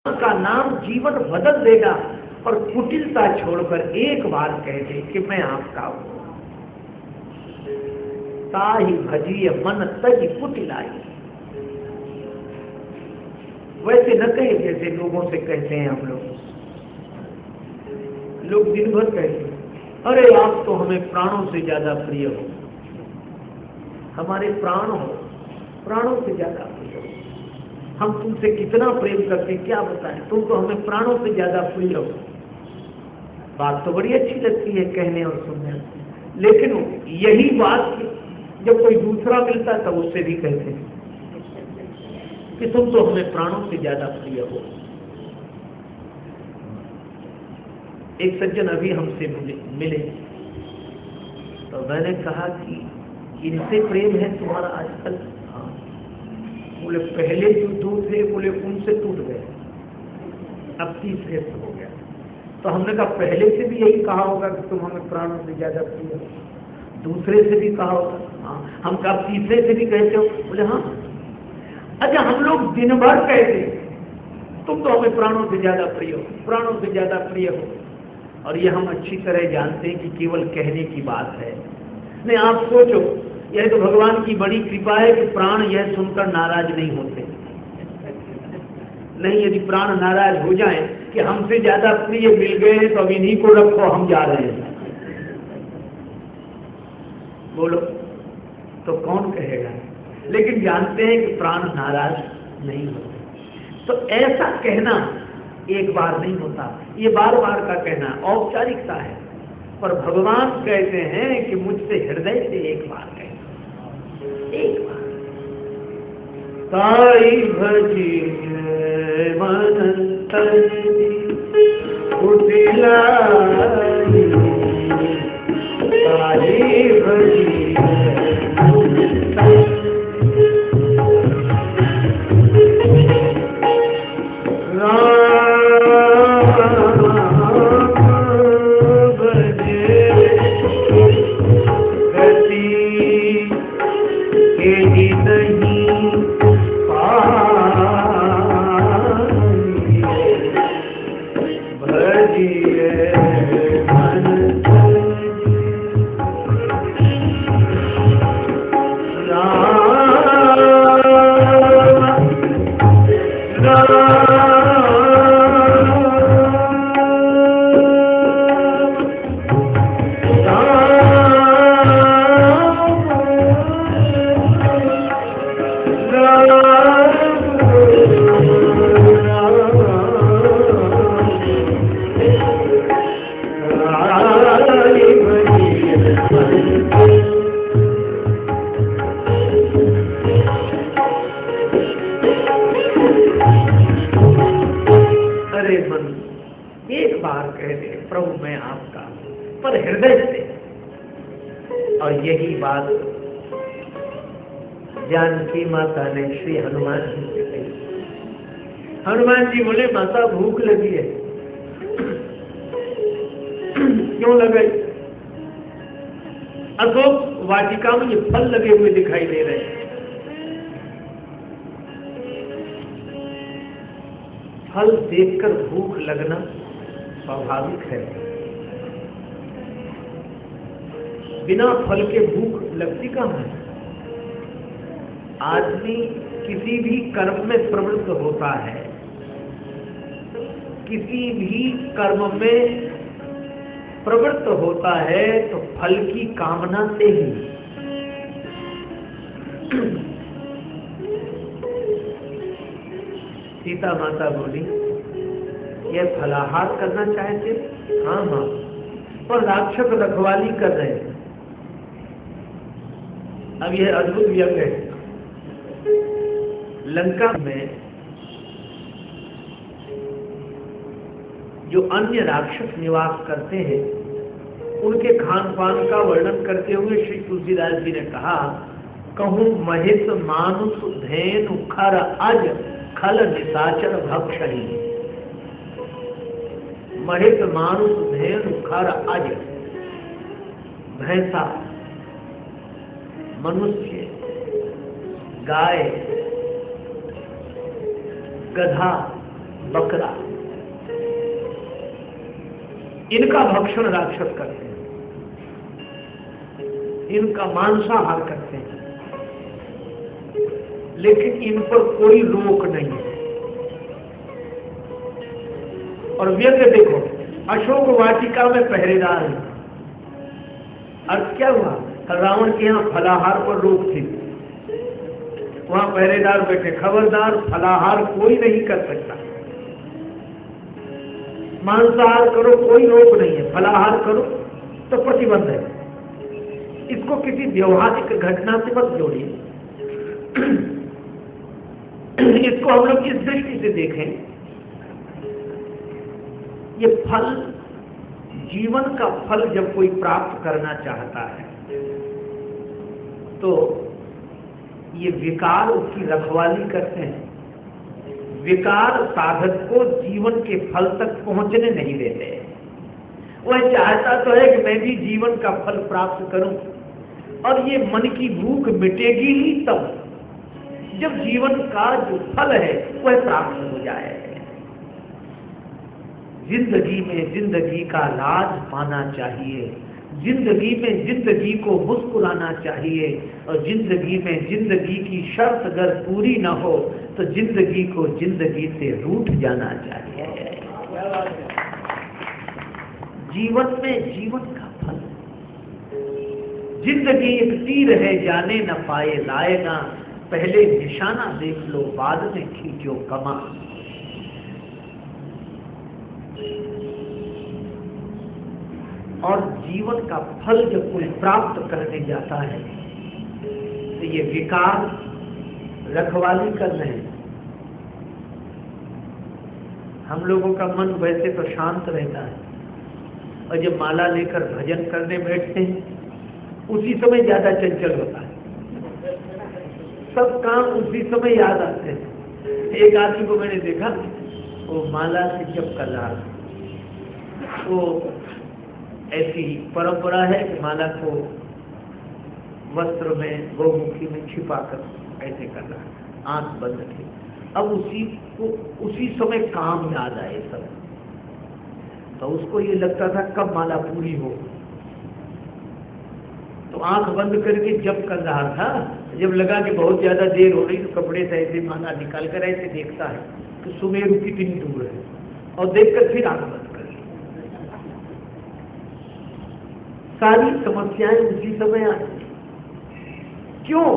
का नाम जीवन बदल देगा और कुटिलता छोड़कर एक बार कह दे कि मैं आपका हूं। ताहि भजिय मन तज कुटिलाई। वैसे न कहे जैसे लोगों से कहते हैं हम लोग दिन भर कहते हैं, अरे आप तो हमें प्राणों से ज्यादा प्रिय हो, हमारे प्राण हो, प्राणों से ज्यादा प्रिय हो, हम तुमसे कितना प्रेम करते हैं क्या बताएं, तुम तो हमें प्राणों से ज्यादा प्रिय हो। बात तो बड़ी अच्छी लगती है कहने और सुनने, लेकिन यही बात जब कोई दूसरा मिलता है तब उससे भी कहते हैं कि तुम तो हमें प्राणों से ज्यादा प्रिय हो। एक सज्जन अभी हमसे मिले तो मैंने कहा कि इनसे प्रेम है तुम्हारा आजकल? हाँ। बोले पहले जो दो थे बोले उनसे टूट गए, अब तीसरे से हो गया। तो हमने कहा पहले से भी यही कहा होगा कि तुम हमें प्राणों से ज्यादा प्रिय हो, दूसरे से भी कहा होगा। हाँ। हम कहा तीसरे से भी कहते हो? बोले हाँ। अच्छा, हम लोग दिन भर कहते तुम तो हमें प्राणों से ज्यादा प्रिय हो, प्राणों से ज्यादा प्रिय हो, और ये हम अच्छी तरह जानते हैं कि केवल कहने की बात है। नहीं, आप सोचो, यह तो भगवान की बड़ी कृपा है कि प्राण यह सुनकर नाराज नहीं होते। नहीं, यदि प्राण नाराज हो जाएं कि हमसे ज्यादा प्रिय मिल गए तो अब इन्हीं को रखो, हम जा रहे हैं, बोलो तो कौन कहेगा? लेकिन जानते हैं कि प्राण नाराज नहीं होते। तो ऐसा कहना एक बार नहीं होता, ये बार बार का कहना औपचारिकता है। पर भगवान कहते हैं कि मुझसे हृदय से एक बार कहना, एक बार। ताई भजी मन तजी कुटिलाई, ताई भजी जानकी माता ने श्री हनुमान जी से कही। हनुमान जी बोले माता भूख लगी है। क्यों लगाई? अशोक वाटिका में ये फल लगे हुए दिखाई दे रहे हैं, फल देखकर भूख लगना स्वाभाविक है। बिना फल के भूख लगती कहां है? आदमी किसी भी कर्म में प्रवृत्त होता है, किसी भी कर्म में प्रवृत्त होता है तो फल की कामना से ही। सीता माता बोली, यह फलाहार करना चाहते? हाँ हाँ, पर राक्षस रखवाली कर रहे हैं। अब यह अद्भुत व्यंग है। लंका में जो अन्य राक्षस निवास करते हैं उनके खान पान का वर्णन करते हुए श्री तुलसीदास जी ने कहा, कहूं महिष मानुष धेनु खर अज खल निशाचर भक्षणी। महिष मानुष धेनु खर अज, भैंसा, मनुष्य, गाय, गधा, बकरा, इनका भक्षण राक्षस करते हैं, इनका मांसाहार करते हैं, लेकिन इन पर कोई रोक नहीं है। और व्यंग्य देखो, अशोक वाटिका में पहरेदार है। अर्थ क्या हुआ? रावण के यहाँ फलाहार पर रोक थी, वहां पहरेदार बैठे, खबरदार फलाहार कोई नहीं कर सकता, मांसाहार करो कोई रोक नहीं है, फलाहार करो तो प्रतिबंध है। इसको किसी व्यवहारिक घटना से मत जोड़िए, इसको हम लोग इस दृष्टि से देखें, ये फल, जीवन का फल जब कोई प्राप्त करना चाहता है तो ये विकार उसकी रखवाली करते हैं। विकार साधक को जीवन के फल तक पहुंचने नहीं देते। वह चाहता तो है कि मैं भी जीवन का फल प्राप्त करूं, और ये मन की भूख मिटेगी ही तब जब जीवन का जो फल है वह प्राप्त हो जाए। जिंदगी में जिंदगी का राज पाना चाहिए, जिंदगी में जिंदगी को मुस्कुराना चाहिए, और जिंदगी में जिंदगी की शर्त अगर पूरी न हो तो जिंदगी को जिंदगी से रूठ जाना चाहिए। जीवन में जीवन का फल, जिंदगी एक तीर है जाने न पाए लाएगा, पहले निशाना देख लो बाद में खींचो कमान। और जीवन का फल जब कोई प्राप्त करने जाता है तो ये विकार रखवाली कर रहे हैं। हम लोगों का मन वैसे तो शांत रहता है, और जब माला लेकर भजन करने बैठते हैं उसी समय ज्यादा चंचल होता है, सब काम उसी समय याद आते हैं। एक आदमी को मैंने देखा, वो माला से जप कर रहा था। वो ऐसी परंपरा है कि माला को वस्त्र में, गोमुखी में छिपा कर ऐसे कर रहा है, आंख बंद थी। अब उसी समय काम याद आए सब, तो उसको ये लगता था कब माला पूरी हो, तो आंख बंद करके जप कर रहा था। जब लगा कि बहुत ज्यादा देर हो रही तो कपड़े से ऐसे माला निकाल कर ऐसे देखता है कि सुमेरु कितनी दूर है, और देखकर फिर आंख बंद कर ली। सारी समस्याएं उसी समय आ गई। क्यों?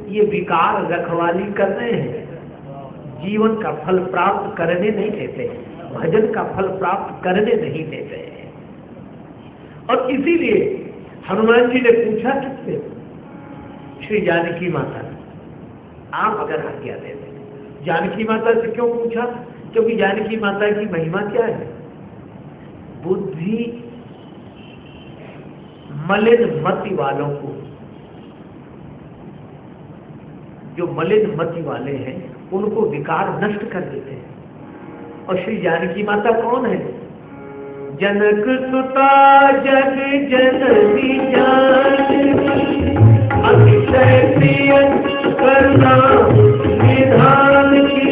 ये विकार रखवाली कर रहे हैं, जीवन का फल प्राप्त करने नहीं देते, भजन का फल प्राप्त करने नहीं देते। और इसीलिए हनुमान जी ने पूछा किससे? श्री जानकी माता, आप अगर आज्ञा दे दें। जानकी माता से क्यों पूछा? क्योंकि जानकी माता की महिमा क्या है? बुद्धि मलिन मति वालों को, जो मलिन मति वाले हैं उनको विकार नष्ट कर देते हैं। और श्री जानकी माता कौन है? जनक सुता जग जननी जानकी, अतिशय प्रिय करुणा निधान की,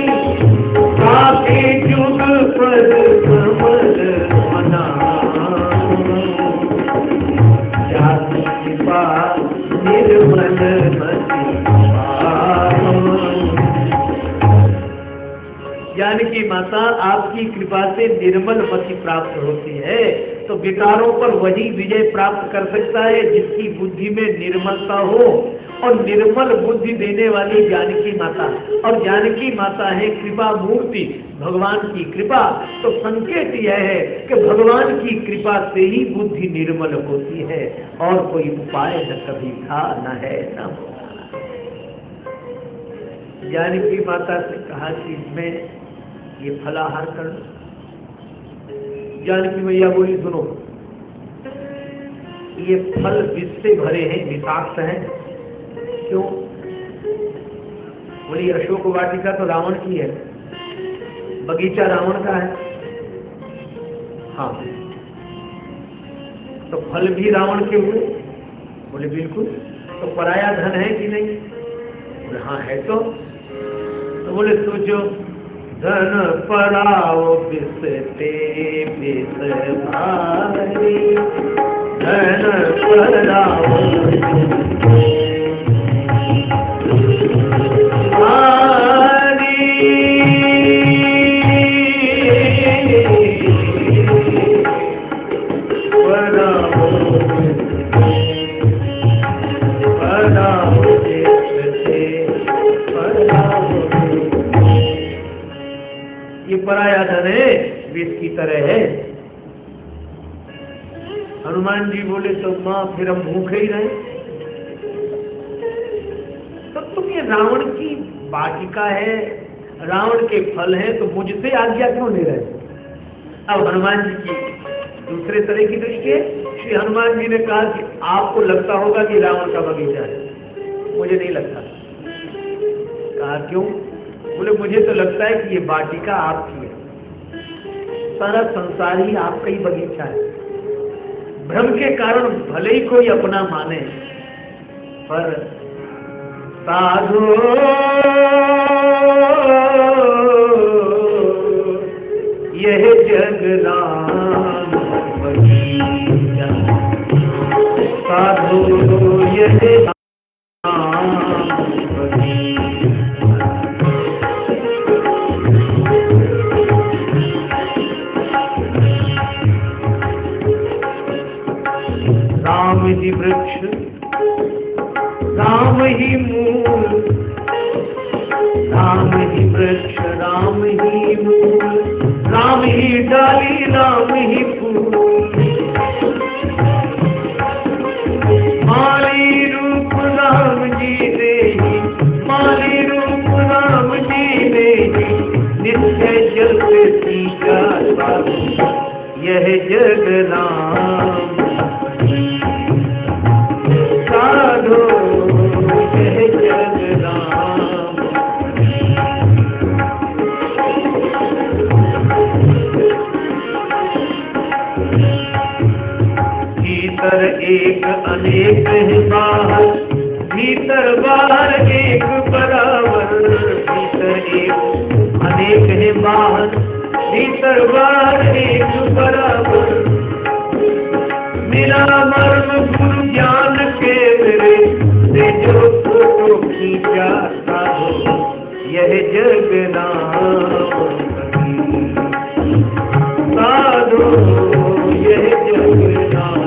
काके जुग पर कमल मना, जाति कृपा निर्मल मति। जानकी माता आपकी कृपा से निर्मल मति प्राप्त होती है, तो विकारों पर वही विजय प्राप्त कर सकता है जिसकी बुद्धि में निर्मलता हो, और निर्मल बुद्धि देने वाली जानकी माता। और जानकी माता है कृपा मूर्ति, भगवान की कृपा। तो संकेत यह है कि भगवान की कृपा से ही बुद्धि निर्मल होती है, और कोई उपाय न कभी था, न है, न होगा। जानकी माता से कहा कि मैं ये फलाहार कर लो। जानकी मैया बोली सुनो, ये फल विष से भरे हैं, विषाक्त हैं। क्यों? बोली अशोक वाटिका तो रावण की है, बगीचा रावण का है। हाँ, तो फल भी रावण के हुए। बोले बिल्कुल। तो पराया धन है कि नहीं? बोले हाँ है। तो बोले सोचो, धन पराओ बिसते बिस भारी, धन पराओ ये पराया धन है, विष की तरह है। हनुमान जी बोले तो मां फिर हम भूखे ही रहे। तो तुम ये रावण की वाटिका है, रावण के फल है, तो मुझसे आज्ञा क्यों ले रहे? अब हनुमान जी की दूसरे तरह की दृष्टि है। श्री हनुमान जी ने कहा कि आपको लगता होगा कि रावण का बगीचा है, मुझे नहीं लगता। कहा क्यों? बोले मुझे तो लगता है कि ये वाटिका आपकी है, सारा संसार ही आपका ही बगीचा है। भ्रम के कारण भले ही कोई अपना माने, पर साधु यह जग राम बगीचा, साधु यह राम बगीचा। राम ही वृक्ष, राम ही मूल, राम ही वृक्ष, राम ही मूल, राम ही डाली, राम ही फूल। माली रूप राम जी ने ही, माली रूप राम जी ने ही, नित्य जल सीता साधु यह जग राम साधो यह जग राम। भीतर एक अनेक है बाहर, भीतर बाहर एक बराबर। भीतर एक अनेक है बाहर, भीतर बाहर एक बराबर। मेरा मर्म गुरु ज्ञान के मेरे से जो फोटो खींचा साधो यह जग राम साधो यह जग राम।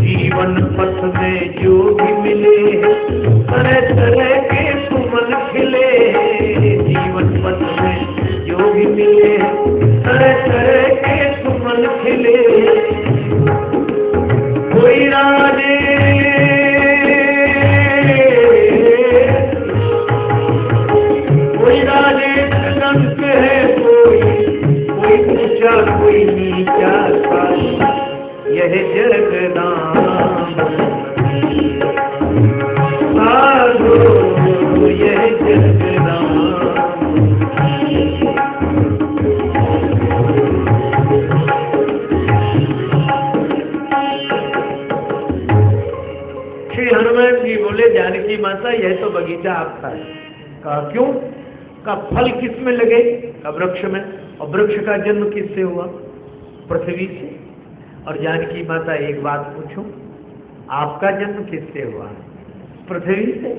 जीवन पथ में जो भी मिले तरह तरह के सुमन खिले। जीवन पथ में जो भी मिले तरह तरह के सुमन खिले। कोई राजे कोई राजे रंग है, कोई ऊंचा कोई नीचा यह जग राम साधो यह जग राम। श्री हनुमान जी बोले जानकी माता यह तो बगीचा आपका है। कहा क्यों? का फल किस में लगे? का वृक्ष में। और वृक्ष का जन्म किससे हुआ? पृथ्वी से। और जानकी माता एक बात पूछूं, आपका जन्म किससे हुआ? पृथ्वी से।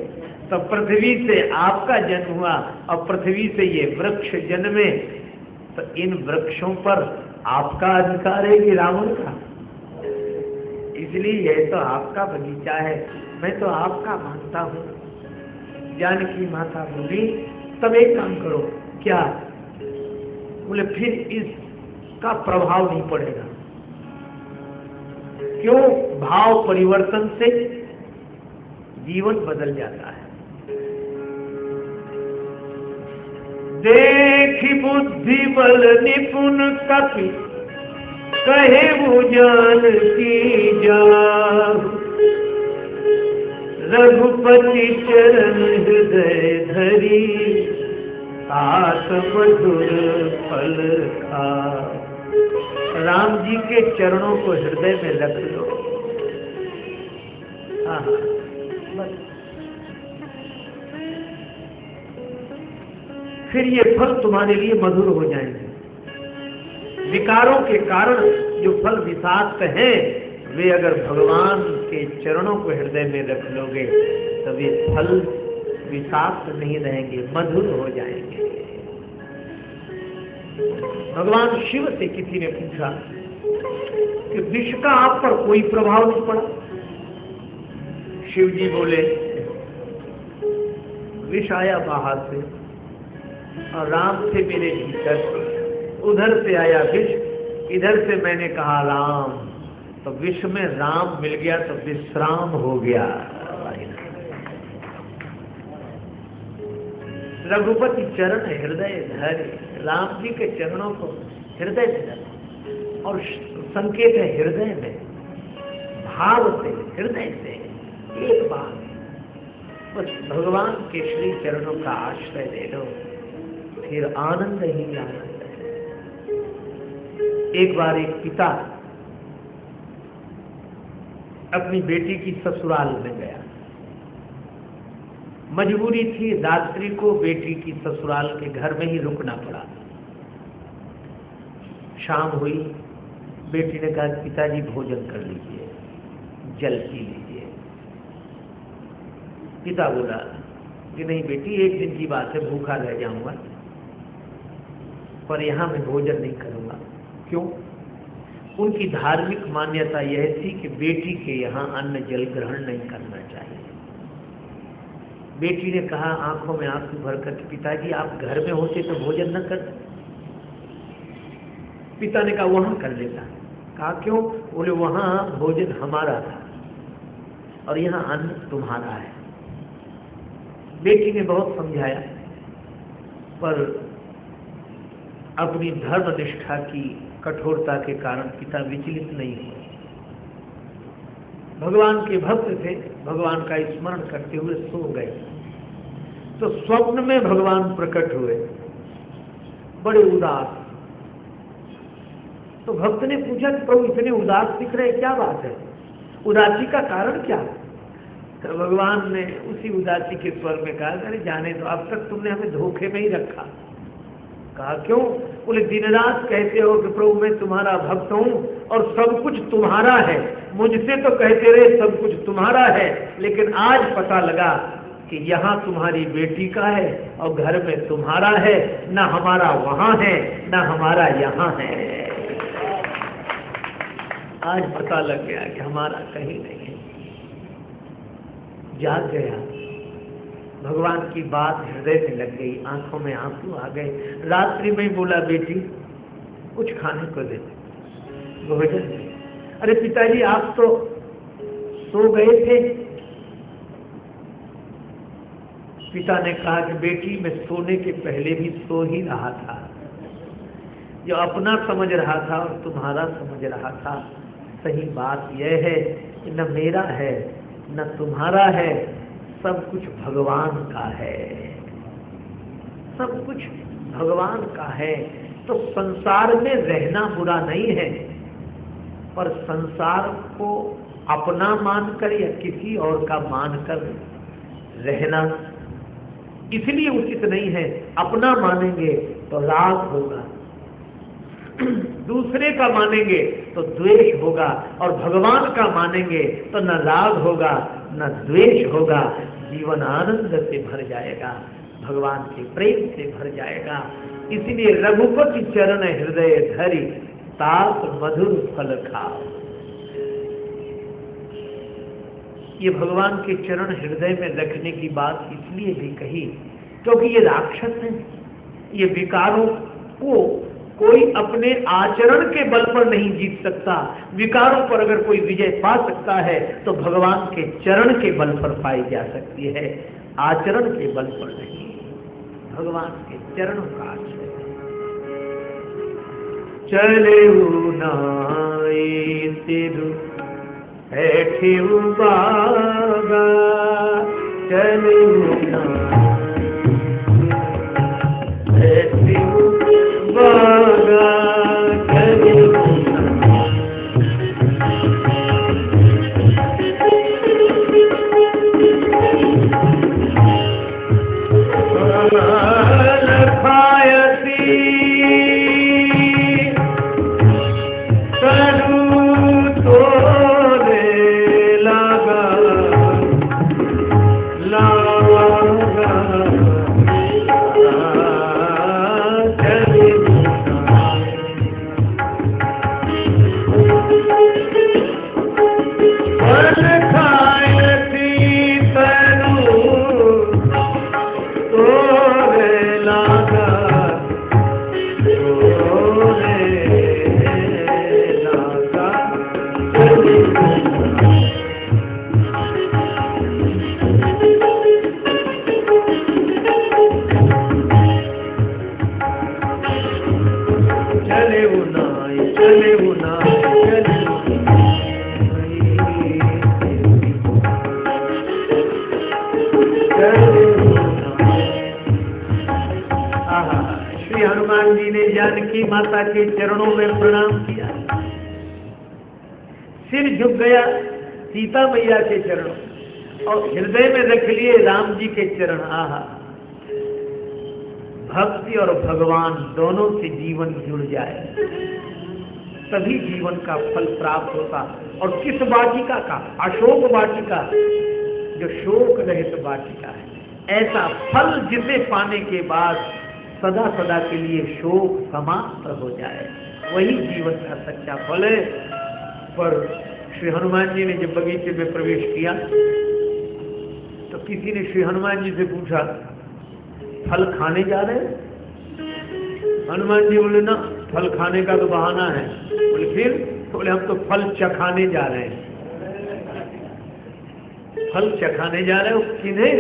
तो पृथ्वी से आपका जन्म हुआ और पृथ्वी से ये वृक्ष जन्मे, तो इन वृक्षों पर आपका अधिकार है कि रावण का? इसलिए यह तो आपका बगीचा है, मैं तो आपका मानता हूं। जानकी माता बोली तब एक काम करो। क्या? बोले फिर इसका प्रभाव नहीं पड़ेगा। क्यों? भाव परिवर्तन से जीवन बदल जाता है। देखी बुद्धि बल निपुण कपि कहे वो जान की जाहु। रघुपति चरण हृदय धरी तात मधुर फल खा। राम जी के चरणों को हृदय में रख लो। बस फिर ये फल तुम्हारे लिए मधुर हो जाएंगे। विकारों के कारण जो फल विषाक्त हैं, वे अगर भगवान के चरणों को हृदय में रख लोगे तो वे फल विषाक्त नहीं रहेंगे, मधुर हो जाएंगे। भगवान शिव से किसी ने पूछा कि विष का आप पर कोई प्रभाव नहीं पड़ा? शिव जी बोले, विष आया बाहर से और राम थे मेरे भीतर, उधर से आया विष, इधर से मैंने कहा राम, तो विष में राम मिल गया तो विश्राम हो गया। रघुपति चरण हृदय धरे, राम जी के चरणों को हृदय से धरे, और संकेत है हृदय में, भाव से, हृदय से एक बार बस भगवान के श्री चरणों का आश्रय ले लो, फिर आनंद ही आनंद है। एक बार एक पिता अपनी बेटी की ससुराल में गया, मजबूरी थी, रात्रि को बेटी की ससुराल के घर में ही रुकना पड़ा। शाम हुई, बेटी ने कहा पिताजी भोजन कर लीजिए, जल पी लीजिए। पिता बोला कि नहीं बेटी, एक दिन की बात है, भूखा रह जाऊंगा, पर यहां मैं भोजन नहीं करूंगा। क्यों? उनकी धार्मिक मान्यता यह थी कि बेटी के यहां अन्न जल ग्रहण नहीं करना चाहिए। बेटी ने कहा आंखों में आंसू भरकर, पिताजी आप घर में होते तो भोजन न करते। पिता ने कहा वहां कर लेता। कहा क्यों? बोले वहां भोजन हमारा था और यहां अन्न तुम्हारा है। बेटी ने बहुत समझाया, पर अपनी धर्म निष्ठा की कठोरता के कारण पिता विचलित नहीं हुए। भगवान के भक्त थे, भगवान का स्मरण करते हुए सो गए, तो स्वप्न में भगवान प्रकट हुए, बड़े उदास। तो भक्त ने पूछा कि प्रभु इतने उदास दिख रहे, क्या बात है, उदासी का कारण क्या? तो भगवान ने उसी उदासी के स्वर में कहा, अरे जाने तो, अब तक तुमने हमें धोखे में ही रखा। कहा क्यों? बोले दिन रात कहते हो कि प्रभु मैं तुम्हारा भक्त हूं और सब कुछ तुम्हारा है, मुझसे तो कहते रहे सब कुछ तुम्हारा है, लेकिन आज पता लगा कि यहाँ तुम्हारी बेटी का है और घर में तुम्हारा है, ना हमारा वहां है ना हमारा यहाँ है। आज पता लग गया कि हमारा कहीं नहीं है। जाग गया, भगवान की बात हृदय में लग गई, आंखों में आंसू आ गए। रात्रि में बोला बेटी कुछ खाने को दे, भोजन दे। अरे पिताजी आप तो सो गए थे। पिता ने कहा कि बेटी मैं सोने के पहले भी सो ही रहा था, जो अपना समझ रहा था और तुम्हारा समझ रहा था। सही बात यह है कि न मेरा है न तुम्हारा है, सब कुछ भगवान का है, सब कुछ भगवान का है। तो संसार में रहना बुरा नहीं है, पर संसार को अपना मानकर या किसी और का मानकर रहना इसलिए उचित नहीं है। अपना मानेंगे तो राग होगा, दूसरे का मानेंगे तो द्वेष होगा, और भगवान का मानेंगे तो न राग होगा न द्वेष होगा। जीवन आनंद से भर जाएगा, भगवान के प्रेम से भर जाएगा। इसलिए रघुपति चरण हृदय धरि, तात मधुर फल खाओ। ये भगवान के चरण हृदय में रखने की बात इसलिए भी कही क्योंकि ये राक्षस हैं, ये विकारों को कोई अपने आचरण के बल पर नहीं जीत सकता। विकारों पर अगर कोई विजय पा सकता है तो भगवान के चरण के बल पर पाई जा सकती है, आचरण के बल पर नहीं। भगवान के चरणों का आश्रय। चले नाई सिरु बैठे बागा, चले श्री हनुमान जी ने जानकी माता के चरणों में प्रणाम किया, सिर झुक गया सीता मैया के चरणों और हृदय में रख लिए राम जी के चरण। आहा, भक्ति और भगवान दोनों से जीवन जुड़ जाए तभी जीवन का फल प्राप्त होता। और किस वाटिका का? अशोक वाटिका, जो शोक रहित वाटिका है। ऐसा फल जिसे पाने के बाद सदा सदा के लिए शोक समाप्त हो जाए, वही जीवन का सच्चा फल है। पर श्री हनुमान जी ने जब बगीचे में प्रवेश किया तो किसी ने श्री हनुमान जी से पूछा, फल खाने जा रहे हैं? हनुमान जी बोले, ना, फल खाने का तो बहाना है। बोले फिर? बोले, हम तो फल चखाने जा रहे हैं। फल चखाने जा रहे हो? किन्हें?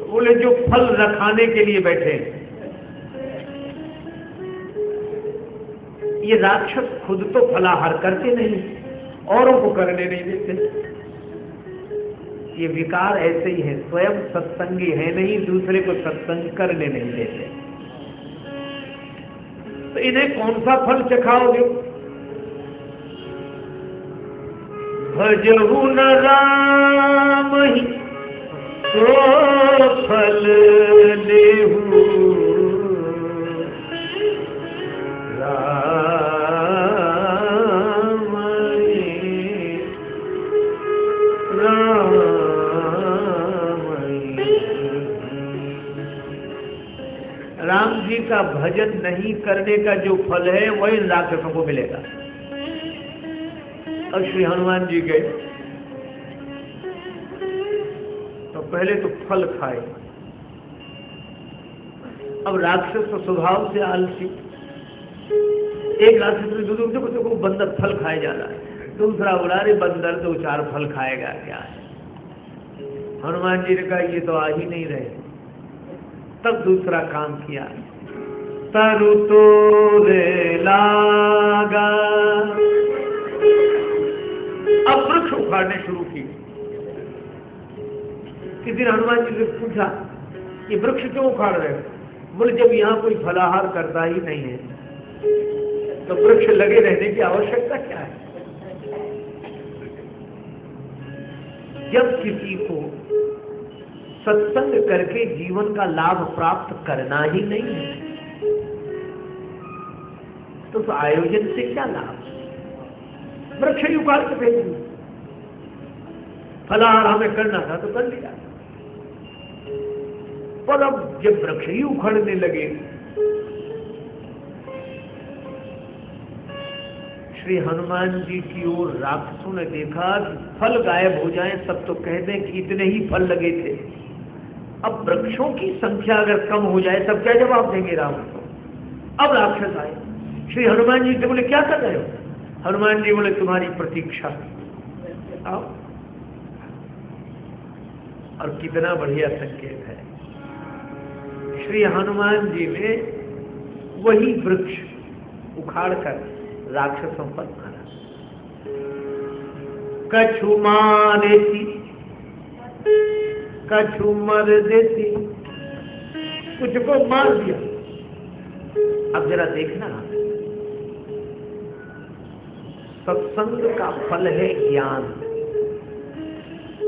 बोले, जो फल रखाने के लिए बैठे हैं। ये राक्षस खुद तो फलाहार करते नहीं, औरों को करने नहीं देते। ये विकार ऐसे ही है, स्वयं सत्संगी है नहीं, दूसरे को सत्संग करने नहीं देते। तो इन्हें कौन सा फल चखाओगे? भजहु न राम ही तो फल लेहु, राम जी का भजन नहीं करने का जो फल है वही राक्षसों को मिलेगा। और श्री हनुमान जी गए तो पहले तो फल खाए। अब राक्षस तो स्वभाव से आलसी, एक राक्षस ने देखो बंदर फल खाए जा रहा है, दूसरा बोला, अरे बंदर तो 4 फल खाएगा क्या है। हनुमान जी ने कहा, ये तो आ ही नहीं रहे। तब दूसरा काम किया, तरु तोरे लागा। अब वृक्ष उखाड़ने शुरू किए। किसी ने हनुमान जी से पूछा, ये वृक्ष क्यों उखाड़ रहे हो? बोले, जब यहाँ कोई फलाहार करता ही नहीं है तो वृक्ष लगे रहने की आवश्यकता क्या है? जब किसी को सत्संग करके जीवन का लाभ प्राप्त करना ही नहीं है तो आयोजन से क्या लाभ? वृक्ष ही उखाड़ के फेंक दिया। फलाहार हमें करना था तो कर लिया, पर अब जब वृक्ष ही उखड़ने लगे, श्री हनुमान जी की ओर राक्षसों ने देखा कि फल गायब हो जाएं तब तो कह दें कि इतने ही फल लगे थे। अब वृक्षों की संख्या अगर कम हो जाए तब क्या जवाब देंगे रावण को? अब राक्षस आए, श्री हनुमान जी से बोले, क्या कर रहे हो? हनुमान जी बोले, तुम्हारी प्रतीक्षा। आओ। और कितना बढ़िया संकेत है, श्री हनुमान जी ने वही वृक्ष उखाड़कर राक्षसों पर मारा। कछु मारे थी कछु मर देती, कुछ को मार दिया। अब जरा देखना, सत्संग का फल है ज्ञान।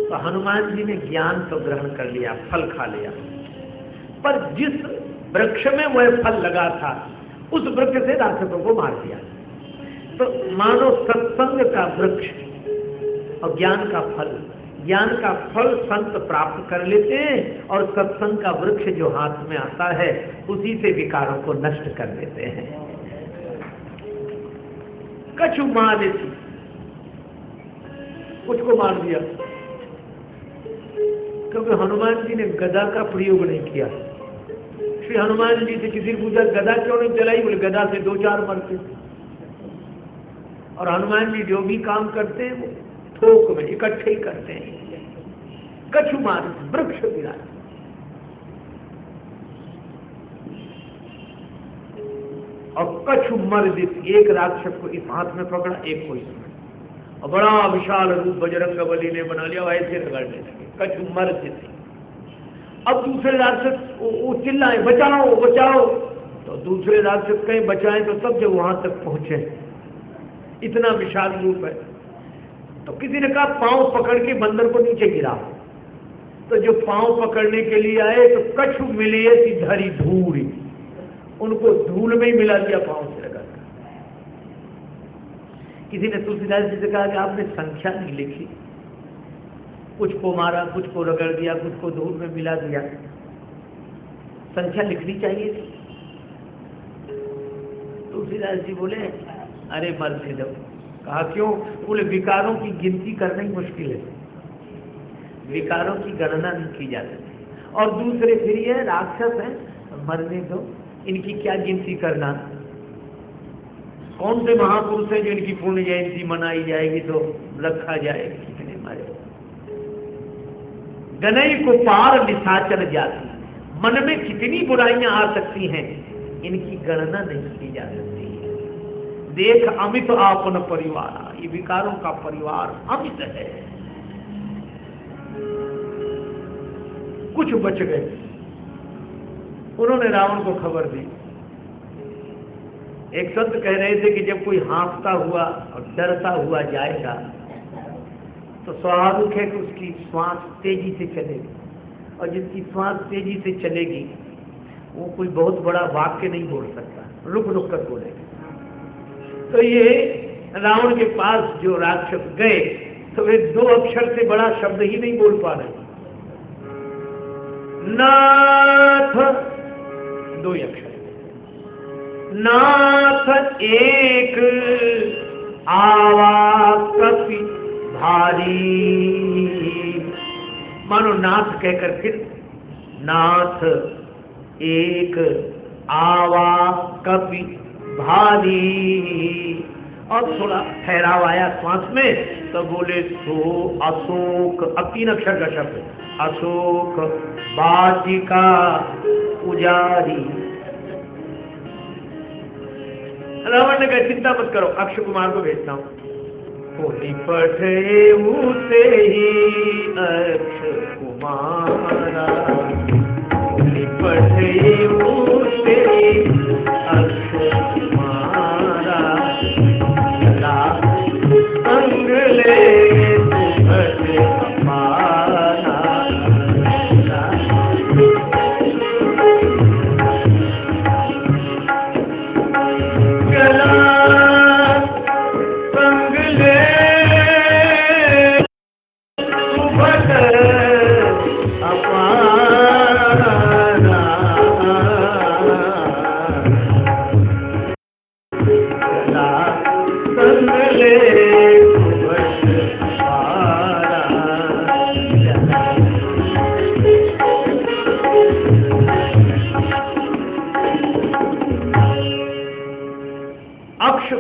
तो हनुमान जी ने ज्ञान तो ग्रहण कर लिया, फल खा लिया, पर जिस वृक्ष में वह फल लगा था उस वृक्ष से राक्षसों को मार दिया। तो मानो सत्संग का वृक्ष और ज्ञान का फल संत प्राप्त कर लेते हैं और सत्संग का वृक्ष जो हाथ में आता है उसी से विकारों को नष्ट कर देते हैं। कछु मार देती, कुछ को मार दिया, क्योंकि हनुमान जी ने गदा का प्रयोग नहीं किया। श्री हनुमान जी से किसी ने पूछा गदा क्यों नहीं चलाई, बोले गदा से 2-4 मरते। और हनुमान जी जो भी काम करते हैं वो थोक में इकट्ठे ही करते हैं। कछु मार वृक्ष विराज, और कछु मर्दित, एक राक्षस को इस हाथ में पकड़ा, एक को इसमें, और बड़ा विशाल रूप बजरंग बली ने बना लिया, ऐसे रगड़ने लगे। कछु मर्दित। अब दूसरे राक्षस वो चिल्लाए बचाओ बचाओ, तो दूसरे राक्षस कहीं बचाएं तो सब जब वहां तक पहुंचे, इतना विशाल रूप है। तो किसी ने कहा पांव पकड़ के बंदर को नीचे गिरा। तो जो पांव पकड़ने के लिए आए तो कछु मिले सी धरी धूल, उनको धूल में ही मिला दिया पांव से लगा। किसी ने तुलसीदास जी से कहा कि आपने संख्या नहीं लिखी, कुछ को मारा, कुछ को रगड़ दिया, कुछ को धूल में मिला दिया, संख्या लिखनी चाहिए थी। तुलसीदास जी बोले अरे मरते दो। कहा क्यों? बोले विकारों की गिनती करना ही मुश्किल है, विकारों की गणना नहीं की जा सकती। और दूसरे फिर ये राक्षस है, मरने दो, इनकी क्या गिनती करना। कौन से महापुरुष हैं जो इनकी पुण्य जयंती मनाई जाएगी तो रखा जाएगा, कितने मारे। गनई को पार निशाचर जाती, मन में कितनी बुराइयां आ सकती हैं, इनकी गणना नहीं की जा सकती। देख अमित आपन परिवार, ये विकारों का परिवार अमित है। कुछ बच गए, उन्होंने रावण को खबर दी। एक संत कह रहे थे कि जब कोई हाँफता हुआ और डरता हुआ जाएगा तो स्वाभाविक है कि उसकी श्वास तेजी से चलेगी, और जिसकी श्वास तेजी से चलेगी वो कोई बहुत बड़ा वाक्य नहीं बोल सकता, रुक रुक कर बोलेगा। तो ये रावण के पास जो राक्षस गए तो वे 2 अक्षर से बड़ा शब्द ही नहीं बोल पा रहे। नाथ 2 अक्षर, नाथ एक आवा कपि भारी। मानो नाथ कहकर फिर नाथ एक आवा कपि भारी, और थोड़ा ठहराव आया श्वास में तो बोले सो अशोक, अब 3 अक्षर का शब्द, अशोक वाटिका पुजारी। रावण ने कहा चिंता मत करो, अक्षय कुमार को भेजता हूं। होली पठे उसे ही अक्षय कुमारा, होली पठे उसे ही अक्षय कुमारा, संग ले सुभट अपारा।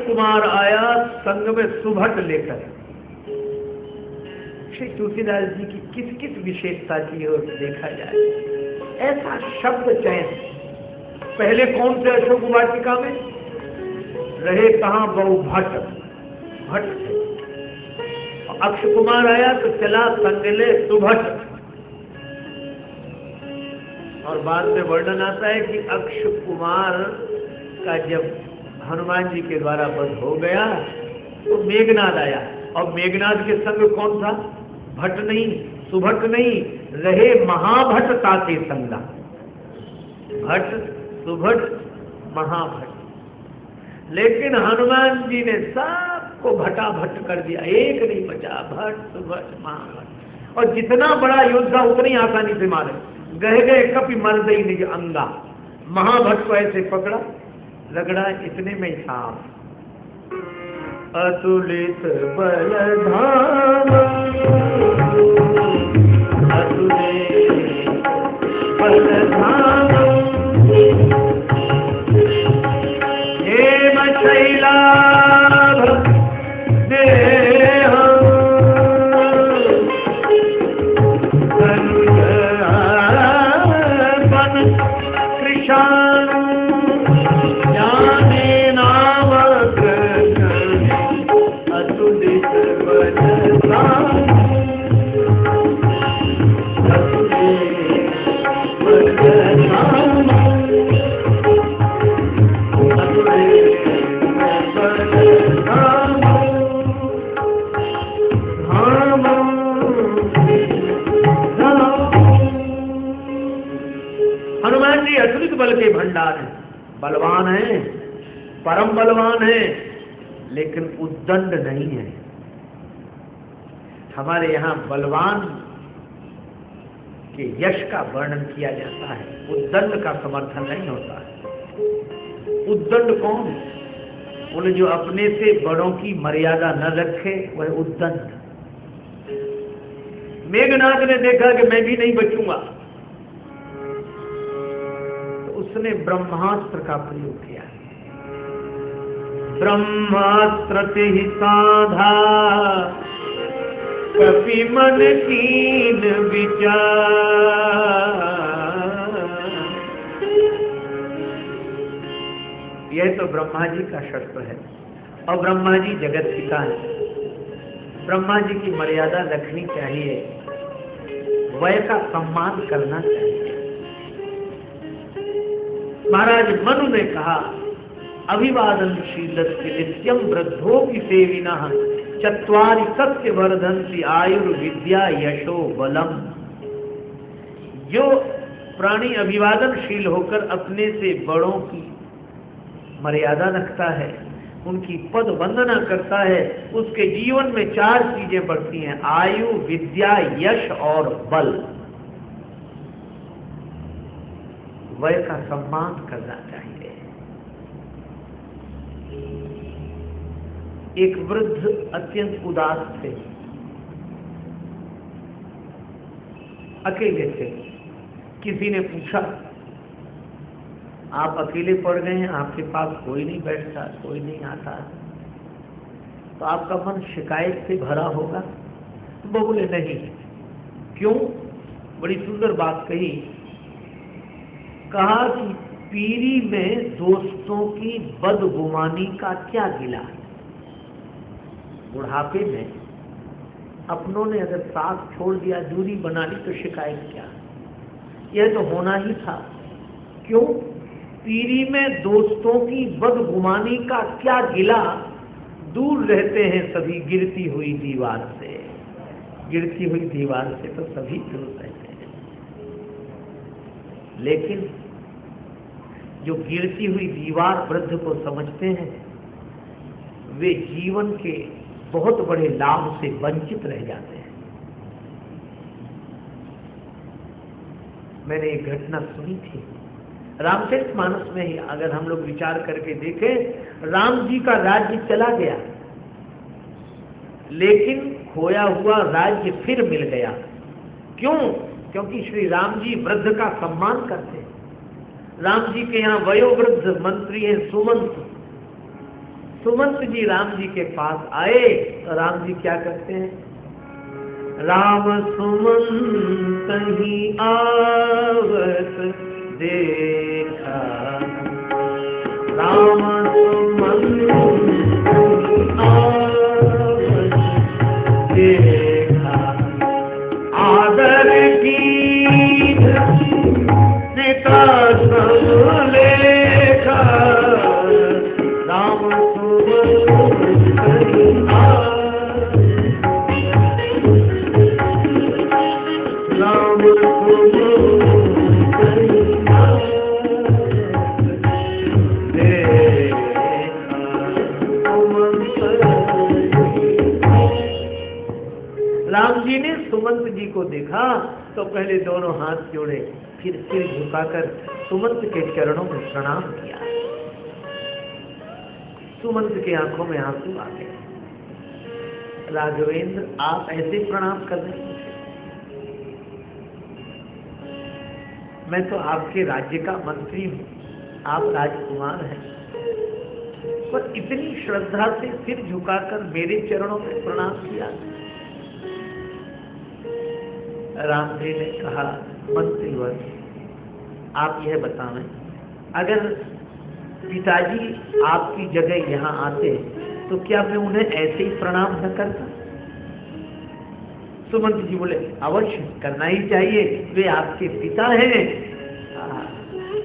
कुमार आया संग में सुभट लेकर। श्री तुलसीदास जी की किस किस विशेषता की ओर देखा जाए, ऐसा शब्द चयन। पहले कौन से अशोक वाटिका में रहे, कहां बहु भट्ट, भट्ट थे। अक्षय कुमार आया तो चला संगले सुभट। और बाद में वर्णन आता है कि अक्षय कुमार का जब हनुमान जी के द्वारा वध हो गया तो मेघनाद आया, और मेघनाद के संग कौन था? भट्ट नहीं, सुभट नहीं, रहे महाभट्ट ताते संगा। भट्ट, सुभट, महाभट्ट। लेकिन हनुमान जी ने सबको भटाभट कर दिया, एक नहीं बचा। भट्ट, सुभट, महाभट्ट। और जितना बड़ा योद्धा उतनी आसानी से मारे। गए कपि मर्द ही निज अंगा। महाभट्ट को ऐसे पकड़ा, रगड़ा, इतने में साफ। अतुलित बल धाम, अतुलित बल धाम, हेम शैलाभ देह, कृषाण ज्ञाने नामक, अतुलित बल धाम, अतुलित बल धाम, अतुलित बल धाम, धाम धाम। हनुमान जी अतुलित बल के भंडार हैं, बलवान हैं, परम बलवान हैं, लेकिन उद्दंड नहीं है। हमारे यहाँ बलवान के यश का वर्णन किया जाता है, उद्दंड का समर्थन नहीं होता है। उद्दंड कौन? बोले जो अपने से बड़ों की मर्यादा न रखे, वह उद्दंड। मेघनाद ने देखा कि मैं भी नहीं बचूंगा, तो उसने ब्रह्मास्त्र का प्रयोग किया। ब्रह्मास्त्र ते ही साधा, कपि मन कीन विचार। यह तो ब्रह्मा जी का शस्त्र है, और ब्रह्मा जी जगत पिता है। ब्रह्मा जी की मर्यादा रखनी चाहिए, वय का सम्मान करना चाहिए। महाराज मनु ने कहा, अभिवादनशीलस्य नित्यं वृद्धोऽपि सेविनः, चत्वारि सत्य वर्धन्ति आयुर्विद्या यशो बलम। जो प्राणी अभिवादनशील होकर अपने से बड़ों की मर्यादा रखता है, उनकी पद वंदना करता है, उसके जीवन में 4 चीजें बढ़ती हैं: आयु, विद्या, यश और बल। वय का सम्मान करना चाहिए। एक वृद्ध अत्यंत उदास थे, अकेले थे। किसी ने पूछा, आप अकेले पड़ गए हैं, आपके पास कोई नहीं बैठता, कोई नहीं आता, तो आपका मन शिकायत से भरा होगा? वो बोले नहीं। क्यों? बड़ी सुंदर बात कही। कहा कि पीरी में दोस्तों की बदगुमानी का क्या गिला। बुढ़ापे में अपनों ने अगर साथ छोड़ दिया, दूरी बना ली, तो शिकायत क्या? यह तो होना ही था। क्यों? पीरी में दोस्तों की बदगुमानी का क्या गिला, दूर रहते हैं सभी गिरती हुई दीवार से। गिरती हुई दीवार से तो सभी दूर रहते हैं, लेकिन जो गिरती हुई दीवार वृद्ध को समझते हैं, वे जीवन के बहुत बड़े लाभ से वंचित रह जाते हैं। मैंने एक घटना सुनी थी रामचरितमानस में ही। अगर हम लोग विचार करके देखें, राम जी का राज्य चला गया, लेकिन खोया हुआ राज्य फिर मिल गया। क्यों? क्योंकि श्री राम जी वृद्ध का सम्मान करते हैं। राम जी के यहाँ वयोवृद्ध मंत्री हैं सुमंत। सुमंत जी राम जी के पास आए, तो राम जी क्या करते हैं? राम सुमंत ही आवत देखा, राम सुमंत आवत देखा, आदर की सीता सब लेखा, राम सुमंत ही सुमंत जी को देखा तो पहले दोनों हाथ जोड़े, फिर सिर झुकाकर सुमंत के चरणों में प्रणाम किया। सुमंत की आंखों में आंसू आ गए। राघवेंद्र, आप ऐसे प्रणाम कर रहे हैं? मैं तो आपके राज्य का मंत्री हूं, आप राजकुमार हैं, पर इतनी श्रद्धा से सिर झुकाकर मेरे चरणों में प्रणाम किया। राम जी ने कहा, मंत्रीवर, आप यह बताएं, अगर पिताजी आपकी जगह यहाँ आते तो क्या मैं उन्हें ऐसे ही प्रणाम न करता? सुमंत जी बोले, अवश्य करना ही चाहिए, वे आपके पिता हैं।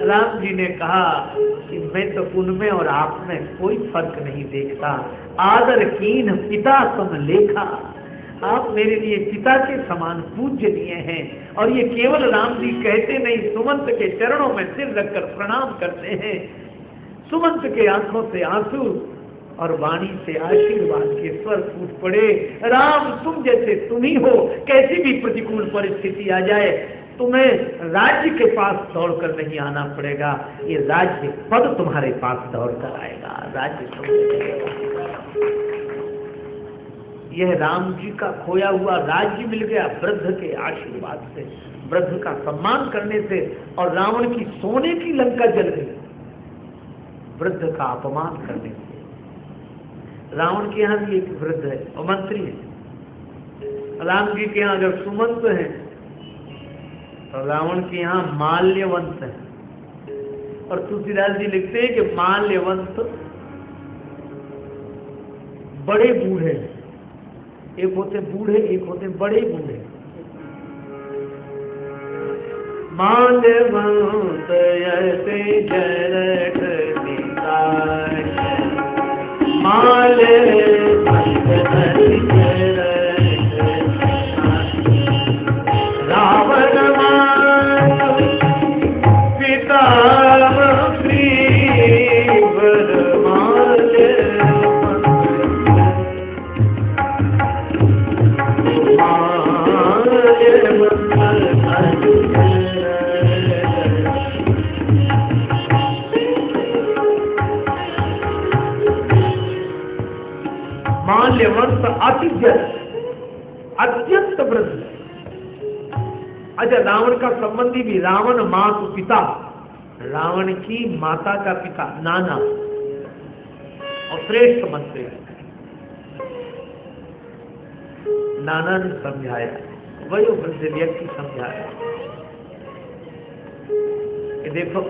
राम जी ने कहा कि मैं तो उनमें और आप में कोई फर्क नहीं देखता। आदर कीन पिता सम लेखा, आप मेरे लिए पिता के समान पूज्यनीय हैं। और ये केवल राम जी कहते नहीं, सुमंत के चरणों में सिर रखकर प्रणाम करते हैं। सुमंत के आंखों से आंसू और वाणी से आशीर्वाद के स्वर फूट पड़े। राम, तुम जैसे तुम ही हो, कैसी भी प्रतिकूल परिस्थिति आ जाए तुम्हें राज्य के पास दौड़कर नहीं आना पड़ेगा, ये राज्य पद तुम्हारे पास दौड़कर आएगा। राज्य यह राम जी का खोया हुआ राज्य मिल गया वृद्ध के आशीर्वाद से, वृद्ध का सम्मान करने से। और रावण की सोने की लंका जल गई वृद्ध का अपमान करने से। रावण के यहाँ भी एक वृद्ध है और मंत्री है। राम जी के यहाँ अगर सुमंत है तो रावण के यहाँ माल्यवंत है। और तुलसीदास जी लिखते हैं कि माल्यवंत बड़े बूढ़े, एक होते बूढ़े, एक होते बड़े बूढ़े। माल्यवंत ऐसे जरठ निकाय, रावण पिता माल्यवंत अत्यंत वृद्ध। अच्छा, रावण का संबंधी भी, रावण मातु पिता, रावण की माता का पिता नाना और श्रेष्ठ मंत्री। नाना ने समझाया, वही वृद्ध व्यक्ति समझाया कि देखो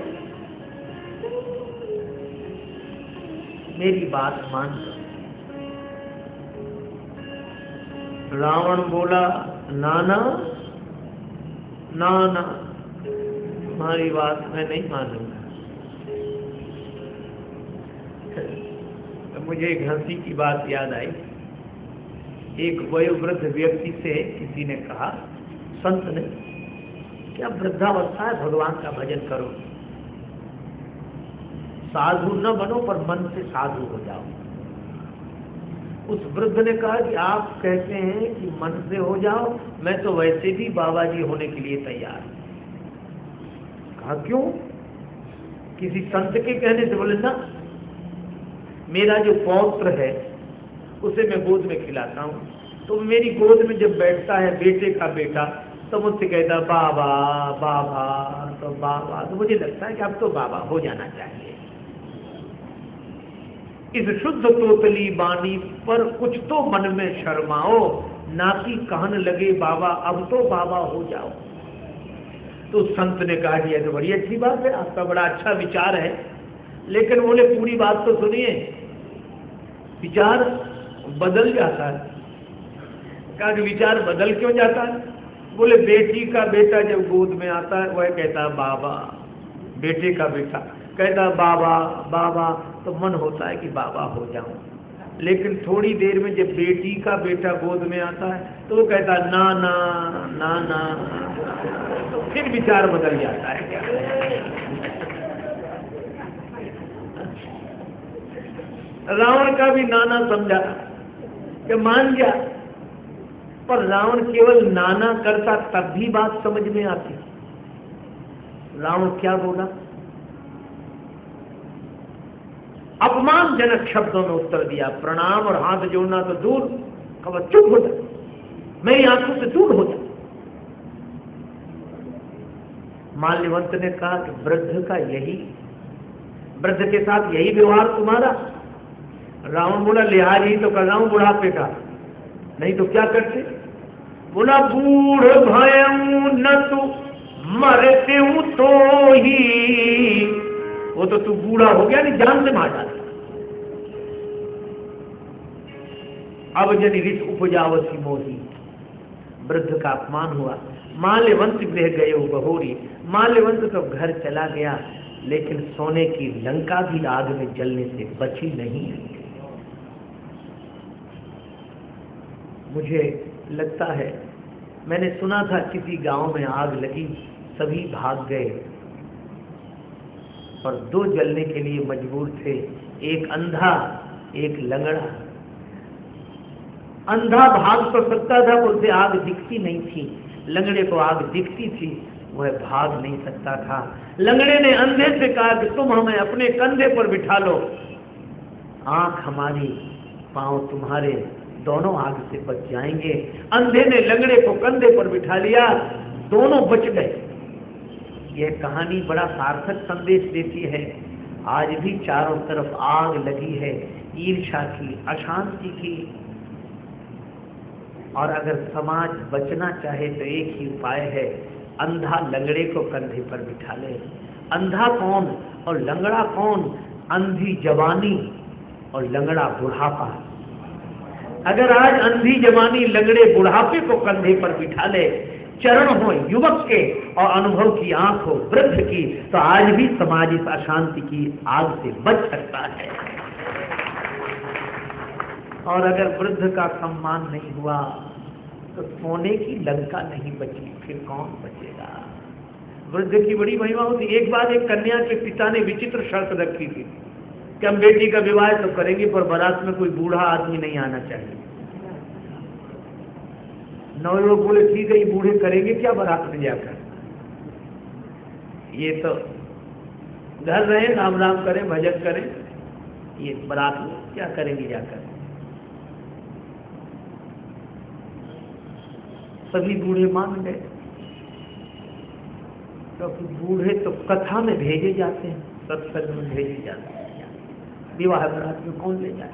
मेरी बात मान लो। रावण बोला, नाना नाना, तुम्हारी बात मैं नहीं मानूंगा। तो मुझे एक हंसी की बात याद आई। एक वयोवृद्ध व्यक्ति से किसी ने कहा, संत ने, क्या वृद्धावस्था है, भगवान का भजन करो, साधु न बनो पर मन से साधु हो जाओ। उस वृद्ध ने कहा कि आप कहते हैं कि मन से हो जाओ, मैं तो वैसे भी बाबा जी होने के लिए तैयार हूं। कहा क्यों? किसी संत के कहने से? बोले ना, मेरा जो पौत्र है उसे मैं गोद में खिलाता हूँ, तो मेरी गोद में जब बैठता है बेटे का बेटा तो मुझसे कहता बाबा बाबा, तो बाबा, तो मुझे लगता है कि अब तो बाबा हो जाना चाहिए। इस शुद्ध तोतली बानी पर कुछ तो मन में शर्माओ, नाती कहन लगे बाबा अब तो बाबा हो जाओ। तो संत ने कहा कि यह तो बड़ी अच्छी बात है, आपका बड़ा अच्छा विचार है, लेकिन बोले पूरी बात तो सुनिए। विचार बदल जाता है। कहा कि विचार बदल क्यों जाता है? बोले बेटी का बेटा जब गोद में आता है वह कहता बाबा, बेटे का बेटा कहता बाबा बाबा, तो मन होता है कि बाबा हो जाऊं। लेकिन थोड़ी देर में जब बेटी का बेटा गोद में आता है तो वो कहता नाना नाना, तो फिर विचार बदल जाता है। क्या रावण का भी नाना समझा कि मान गया, पर रावण केवल नाना करता तब भी बात समझ में आती। रावण क्या बोला? अपमानजनक शब्दों में उत्तर दिया। प्रणाम और हाथ जोड़ना तो दूर, कब चुप हो जा, मेरी आंखों से दूर हो जा। माल्यवंत ने कहा कि वृद्ध का यही, वृद्ध के साथ यही व्यवहार तुम्हारा? रावण बोला लिहाज ही तो कर रहा हूं बुढ़ापे का, नहीं तो क्या करते? बोला बूढ़ भयऊ न तू मरते हूं तो ही, वो तो तू बूढ़ा हो गया, नहीं जान से मार डाला। अब जन रिस उपजावसी मोही, वृद्ध का अपमान हुआ। माल्यवंत गृह गए बहोरी, माल्यवंत तो घर चला गया, लेकिन सोने की लंका भी आग में जलने से बची नहीं। मुझे लगता है मैंने सुना था किसी गांव में आग लगी, सभी भाग गए और दो जलने के लिए मजबूर थे, एक अंधा एक लंगड़ा। अंधा भाग तो सकता था, उसे आग दिखती नहीं थी, लंगड़े को आग दिखती थी, वह भाग नहीं सकता था। लंगड़े ने अंधे से कहा कि तुम हमें अपने कंधे पर बिठा लो, आंख हमारी पांव तुम्हारे, दोनों आग से बच जाएंगे। अंधे ने लंगड़े को कंधे पर बिठा लिया, दोनों बच गए। यह कहानी बड़ा सार्थक संदेश देती है। आज भी चारों तरफ आग लगी है, ईर्ष्या की, अशांति की, और अगर समाज बचना चाहे तो एक ही उपाय है, अंधा लंगड़े को कंधे पर बिठा ले। अंधा कौन और लंगड़ा कौन? अंधी जवानी और लंगड़ा बुढ़ापा। अगर आज अंधी जवानी लंगड़े बुढ़ापे को कंधे पर बिठा ले, चरण हो युवक के और अनुभव की आंख हो वृद्ध की, तो आज भी समाज इस अशांति की आग से बच सकता है। और अगर वृद्ध का सम्मान नहीं हुआ तो सोने की लंका नहीं बची, फिर कौन बचेगा? वृद्ध की बड़ी महिमा होती। एक बार एक कन्या के पिता ने विचित्र शर्त रखी थी कि हम बेटी का विवाह तो करेंगे, पर बारात में कोई बूढ़ा आदमी नहीं आना चाहिए। नवयुवक बोले ठीक है, ये बूढ़े करेंगे क्या बारात में जाकर? ये तो घर रहे, राम राम करें, भजन करें, ये बारात में क्या करेंगे जाकर? सभी बूढ़े मान गए, क्योंकि बूढ़े तो कथा में भेजे जाते हैं, सत्संग में भेजे जाते हैं, विवाह बारात में कौन ले जाए?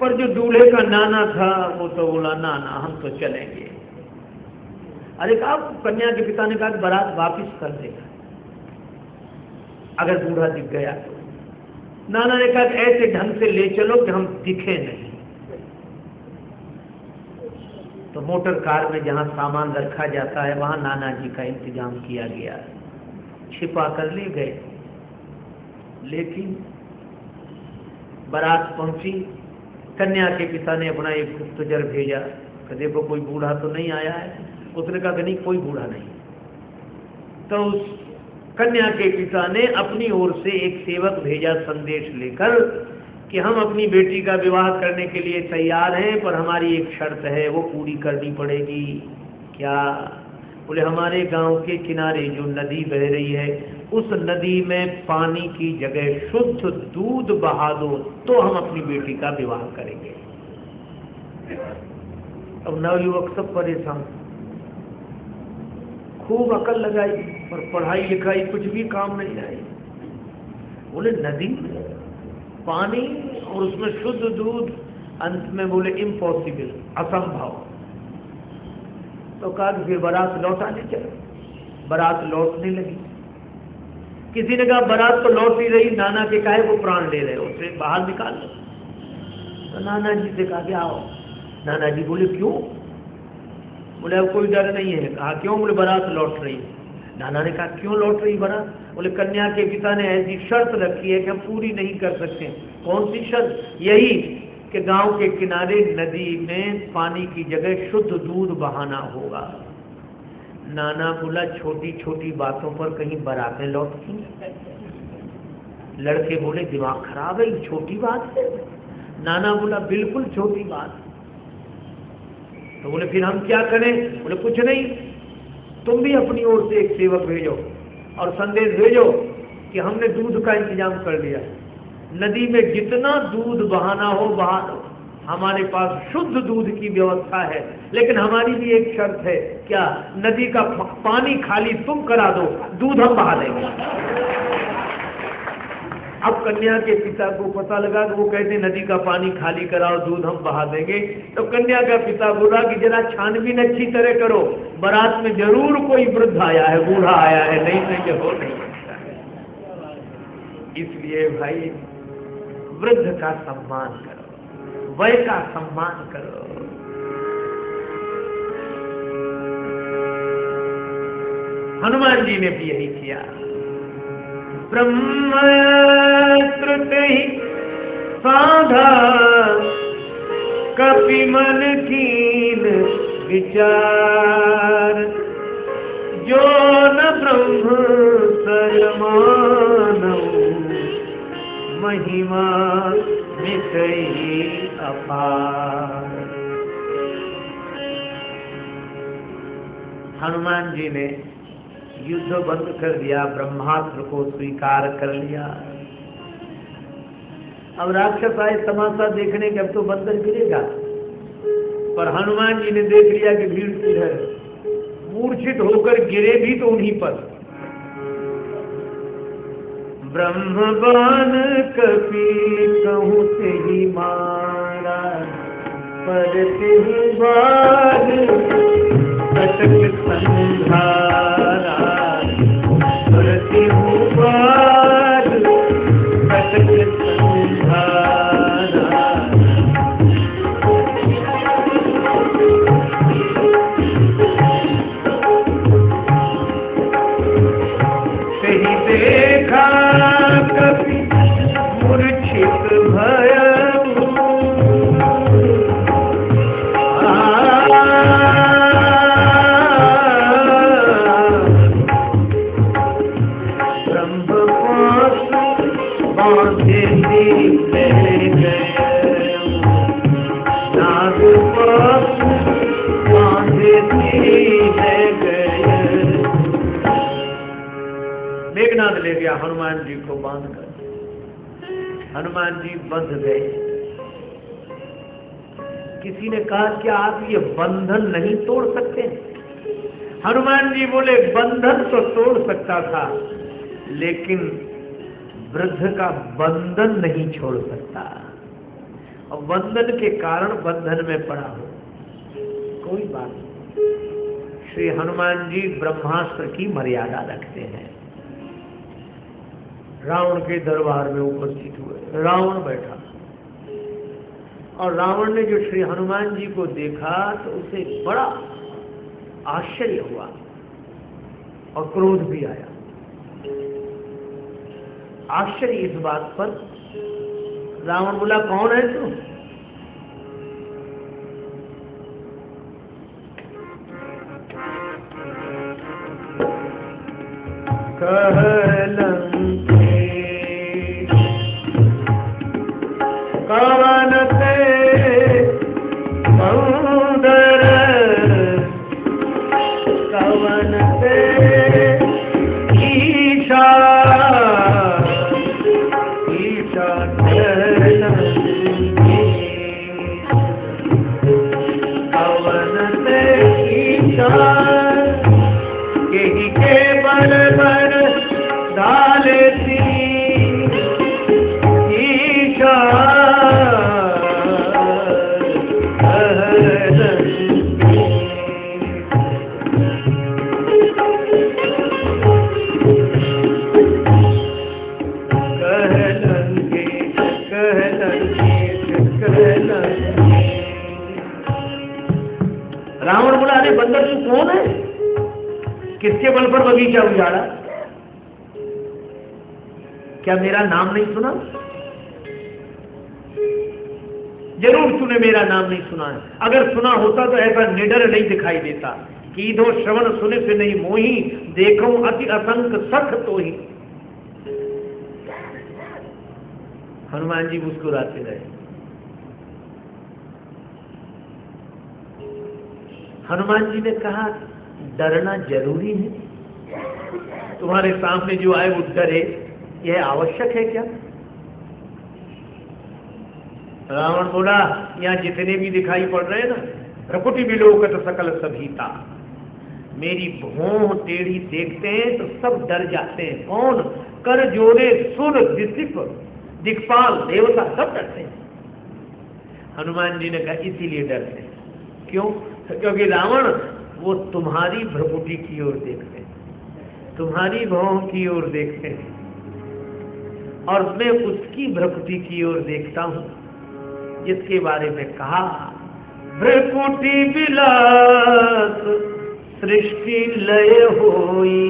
पर जो दूल्हे का नाना था वो तो बोला नाना हम तो चलेंगे। अरे कहा, कन्या के पिता ने कहा कि बारात वापिस कर देगा अगर बूढ़ा दिख गया तो। नाना ने कहा कि ऐसे ढंग से ले चलो कि हम दिखे नहीं। तो मोटर कार में जहां सामान रखा जाता है वहां नाना जी का इंतजाम किया गया, छिपा कर ले गए। लेकिन बारात पहुंची, कन्या के पिता ने अपना एक गुप्तचर भेजा कि देखो कोई बूढ़ा तो नहीं आया है। उसने कहा कि नहीं, कोई बूढ़ा नहीं। तो उस कन्या के पिता ने अपनी ओर से एक सेवक भेजा संदेश लेकर कि हम अपनी बेटी का विवाह करने के लिए तैयार हैं, पर हमारी एक शर्त है, वो पूरी करनी पड़ेगी। क्या? बोले हमारे गांव के किनारे जो नदी बह रही है, उस नदी में पानी की जगह शुद्ध दूध बहा दो तो हम अपनी बेटी का विवाह करेंगे। अब नवयुवक सब परेशान, खूब अकल लगाई, पर पढ़ाई लिखाई कुछ भी काम नहीं आई। बोले नदी, पानी और उसमें शुद्ध दूध, अंत में बोले इम्पॉसिबल, असंभव। तो कहा कि फिर बारात लौटाने चलो। बारात लौटने लगी। किसी ने कहा बारात तो लौट ही रही, नाना के काहे को प्राण ले रहे हो, उसे बाहर निकाल लो। तो नाना जी से कहा कि आओ। नाना जी बोले क्यों? बोले अब कोई डर नहीं है। कहा क्यों? बोले बारात लौट रही। नाना ने कहा क्यों लौट रही बारात? बोले कन्या के पिता ने ऐसी शर्त रखी है कि हम पूरी नहीं कर सकते। कौन सी शर्त? यही कि गांव के किनारे नदी में पानी की जगह शुद्ध दूध बहाना होगा। नाना बोला छोटी छोटी बातों पर कहीं बारातें लौटती? लड़के बोले दिमाग खराब है, छोटी बात है? नाना बोला बिल्कुल छोटी बात। तो बोले फिर हम क्या करें? बोले कुछ नहीं, तुम भी अपनी ओर से एक सेवक भेजो और संदेश भेजो कि हमने दूध का इंतजाम कर लिया, नदी में जितना दूध बहाना हो बहा दो, हमारे पास शुद्ध दूध की व्यवस्था है, लेकिन हमारी भी एक शर्त है। क्या? नदी का पानी खाली तुम करा दो, दूध हम बहा देंगे। अब कन्या के पिता को पता लगा कि वो कहते नदी का पानी खाली कराओ, दूध हम बहा देंगे। तो कन्या का पिता बोला कि जरा छानबीन अच्छी तरह करो, बारात में जरूर कोई वृद्ध आया है, बूढ़ा आया है, नहीं नहीं हो नहीं सकता है। इसलिए भाई वृद्ध का सम्मान करो, वय का सम्मान करो। हनुमान जी ने भी यही किया। ब्रह्मश्रुति साधा कपि मन कीन विचार, जो न ब्रह्म सरमानौ, महिमा मितई अपार। हनुमान जी ने युद्ध बंद कर दिया, ब्रह्मास्त्र को स्वीकार कर लिया। अब राक्षस आए तमाशा देखने के, अब तो बंदर गिरेगा, पर हनुमान जी ने देख लिया कि भीड़ किधर, मूर्छित होकर गिरे भी तो उन्हीं पर। ब्रह्मबान कपि कहूँ ते ही मारा, पर तेहि बार कटक संधारा, पर तेहि बार कटक संधारा। तेहि देखा कपि मूर्छित भय, मेघनाद ले गया हनुमान जी को बांधकर। हनुमान जी बंध गए। किसी ने कहा कि आप ये बंधन नहीं तोड़ सकते? हनुमान जी बोले बंधन तो तोड़ सकता था, लेकिन वृद्ध का बंधन नहीं छोड़ सकता। और बंधन के कारण बंधन में पड़ा हो, कोई बात नहीं। श्री हनुमान जी ब्रह्मास्त्र की मर्यादा रखते हैं। रावण के दरबार में उपस्थित हुए, रावण बैठा, और रावण ने जो श्री हनुमान जी को देखा तो उसे बड़ा आश्चर्य हुआ और क्रोध भी आया। आश्चर्य इस बात पर, रावण बोला कौन है तू? कवन से सौंदर, कवन से ईशा, ईशा कवन से ईशा, यही के बल पर डालती ईशा। रावण बोला अरे बंदर तू कौन है? किसके बल पर बगीचा उजाड़ा? क्या मेरा नाम नहीं सुना? जरूर तूने मेरा नाम नहीं सुना है। अगर सुना होता तो ऐसा निडर नहीं दिखाई देता कि दो श्रवण सुने से नहीं मोही, देखो अति असंक सख तो ही। हनुमान जी मुस्कुराते रहे। हनुमान जी ने कहा डरना जरूरी है? तुम्हारे सामने जो आए वो डरे, यह आवश्यक है क्या? रावण बोला, यहाँ जितने भी दिखाई पड़ रहे हैं ना, भ्रकुटी विलोकत सकल सभीता, मेरी भौं टेढ़ी देखते हैं तो सब डर जाते हैं। कौन? कर जोरे सुर दिसिप दिक्पाल देवता सब डरते हैं। हनुमान जी ने कहा इसीलिए डरते हैं। क्यों? क्योंकि रावण वो तुम्हारी भ्रकुटी की ओर देखते हैं, तुम्हारी भौं की ओर देखते हैं, और मैं उसकी भ्रकुटी की ओर देखता हूं जिसके बारे में कहा भ्रकुटी विलास सृष्टि लय होई,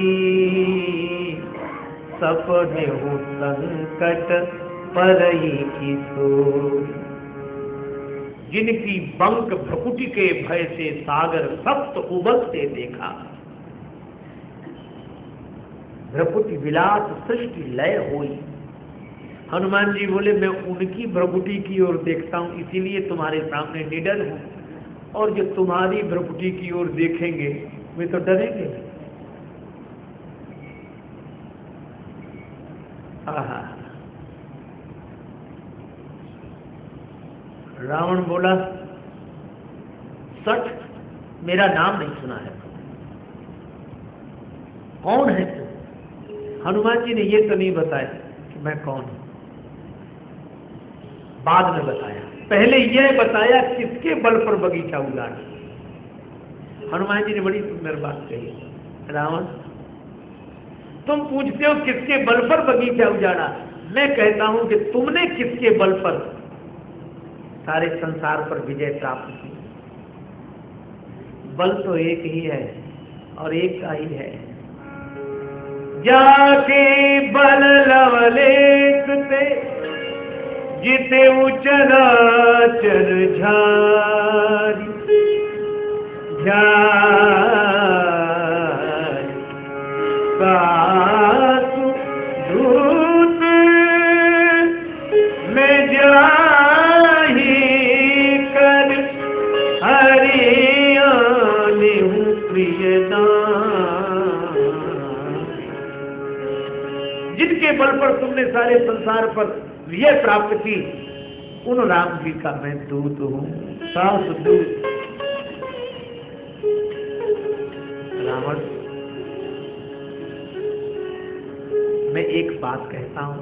सपने हो संकट परई की सोई। जिनकी बंक भ्रकुटी के भय से सागर सप्त उबलते देखा, भ्रकुटी विलास सृष्टि लय होई। हनुमान जी बोले मैं उनकी भ्रकुटी की ओर देखता हूं इसीलिए तुम्हारे सामने निडर हूं, और जो तुम्हारी भ्रकुटी की ओर देखेंगे वे तो डरेंगे। आहा। रावण बोला सठ मेरा नाम नहीं सुना है, कौन है तू? हनुमान जी ने ये तो नहीं बताया कि मैं कौन हूं, बाद में बताया। पहले यह बताया किसके बल पर बगीचा उजाड़ा। हनुमान जी ने बड़ी सुंदर बात कही, रावण तुम पूछते हो किसके बल पर बगीचा उजाड़ा, मैं कहता हूं कि तुमने किसके बल पर सारे संसार पर विजय प्राप्त की। बल तो एक ही है और एक का ही है। जाके बल लवलेश से जिते चराचर झारी, सासु दूत में जाही कर हरियाने हूँ प्रियदान। जिनके बल पर तुमने सारे संसार पर विजय प्राप्त की, उन राम जी का मैं दूत हूँ, सास दूत। रावण मैं एक बात कहता हूं,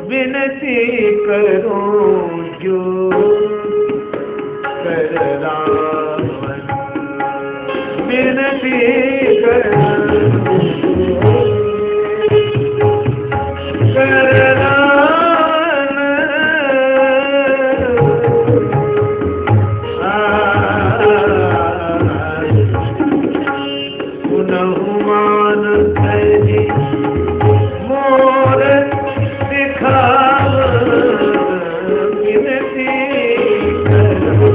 विनती करो जो कर रावण, विनती करो कर रावण, पुनः मान तजी मोर दिखाव, विनती करो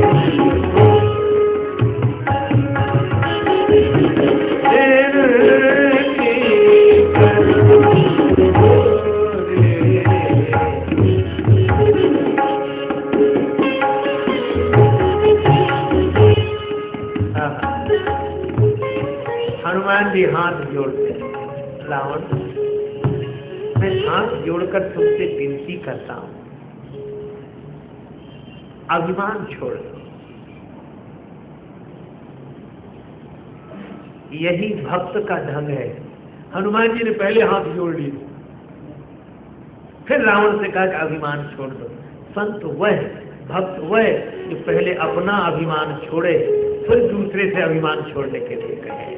हनुमान जी हाथ जोड़ते हैं। रावण मैं हाथ जोड़कर तुमसे विनती करता हूं, अभिमान छोड़ दो। यही भक्त का ढंग है। हनुमान जी ने पहले हाथ जोड़ लिए, फिर रावण से कहा कि अभिमान छोड़ दो। संत वह, भक्त वह जो पहले अपना अभिमान छोड़े फिर दूसरे से अभिमान छोड़ने के लिए कहे।